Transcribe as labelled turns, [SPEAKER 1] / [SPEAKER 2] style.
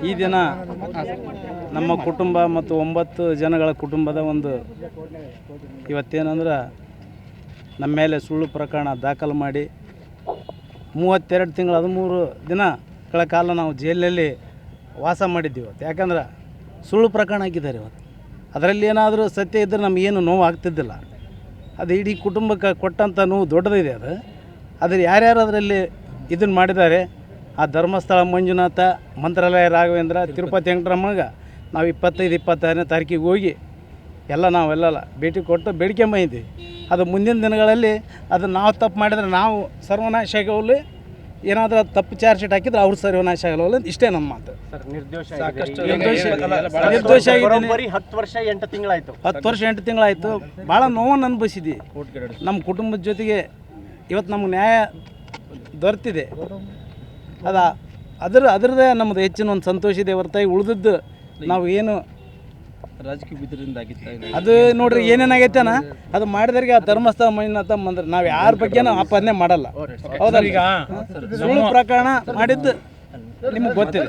[SPEAKER 1] ಈ ದಿನ ನಮ್ಮ ಕುಟುಂಬ ಮತ್ತು 9 ಜನಗಳ ಕುಟುಂಬದ ಒಂದು ಇವತ್ತೇನಂದ್ರೆ ನಮ್ಮ ಮೇಲೆ ಸುಳ್ಳು ಪ್ರಕರಣ ದಾಖಲು ಮಾಡಿ 32 ತಿಂಗಳು 13 ದಿನಗಳ ಕಾಲ ನಾವು ಜೈಲಲ್ಲಿ ವಾಸ ಮಾಡಿದ್ದೀವಿ ಇವತ್ತು. ಯಾಕಂದ್ರೆ ಸುಳ್ಳು ಪ್ರಕರಣ ಹಾಕಿದ್ದಾರೆ ಇವತ್ತು. ಅದರಲ್ಲಿ ಏನಾದರೂ ಸತ್ಯ ಇದ್ದರೆ ನಮಗೇನು ನೋವು ಆಗ್ತಿದ್ದಿಲ್ಲ. ಅದು ಇಡೀ ಕುಟುಂಬಕ್ಕೆ ಕೊಟ್ಟಂಥ ನೋವು ದೊಡ್ಡದಿದೆ. ಅದು ಯಾರ್ಯಾರು ಅದರಲ್ಲಿ ಇದನ್ನು ಮಾಡಿದ್ದಾರೆ, ಆ ಧರ್ಮಸ್ಥಳ ಮಂಜುನಾಥ, ಮಂತ್ರಾಲಯ ರಾಘವೇಂದ್ರ, ತಿರುಪತಿ ವೆಂಕಟರಮಣಗ ನಾವು 25-26ನೇ ತಾರೀಕಿಗೆ ಹೋಗಿ ನಾವೆಲ್ಲ ಭೇಟಿ ಕೊಟ್ಟು ಬೇಡಿಕೆ ಬಂದಿದ್ದೀವಿ. ಅದು ಮುಂದಿನ ದಿನಗಳಲ್ಲಿ ಅದು ನಾವು ತಪ್ಪು ಮಾಡಿದರೆ ನಾವು ಸರ್ವನಾಶ ಆಗೋಲ್ಲಿ, ಏನಾದರೂ ತಪ್ಪು ಚಾರ್ಜ್ ಶೀಟ್ ಹಾಕಿದ್ರೆ ಅವ್ರು ಸರ್ವನಾಶ ಆಗೋಲ್ಲ. ಇಷ್ಟೇ ನಮ್ಮ ಮಾತು.
[SPEAKER 2] ನಿರ್ದೋಷ
[SPEAKER 1] ಆಗಿದ್ದೀನಿ.
[SPEAKER 2] 10 ವರ್ಷ 8 ತಿಂಗಳಾಯಿತು.
[SPEAKER 1] 10 ವರ್ಷ 8 ತಿಂಗಳಾಯಿತು. ಭಾಳ ನೋವನ್ನು ಅನುಭವಿಸಿದ್ವಿ. ನಮ್ಮ ಕುಟುಂಬದ ಜೊತೆಗೆ ಇವತ್ತು ನಮ್ಗೆ ನ್ಯಾಯ ದೊರೆತಿದೆ. ಅದರದ್ದೇ ನಮ್ಮದು ಹೆಚ್ಚಿನ ಒಂದು ಸಂತೋಷ ಇದೆ ಹೊರತಾಗಿ ಉಳಿದದ್ದು ನಾವು ಏನು
[SPEAKER 3] ರಾಜಕೀಯ ಬಿದ್ರಿಂದ
[SPEAKER 1] ಅದು ನೋಡ್ರಿ ಏನೇನಾಗೈತೆನ ಅದು ಮಾಡಿದವ್ರಿಗೆ ಆ ಧರ್ಮಸ್ಥಳ ಮಂಜುನಾಥ ಮಂದಿರ ನಾವು ಯಾರ ಬಗ್ಗೆ ನಾವು ಆಪಾದನೆ ಮಾಡಲ್ಲ. ಹೌದಲ್ಲ? ಈಗ ಸುಳ್ಳು ಪ್ರಕರಣ ಮಾಡಿದ್ದು ನಿಮಗೆ ಗೊತ್ತಿದೆ.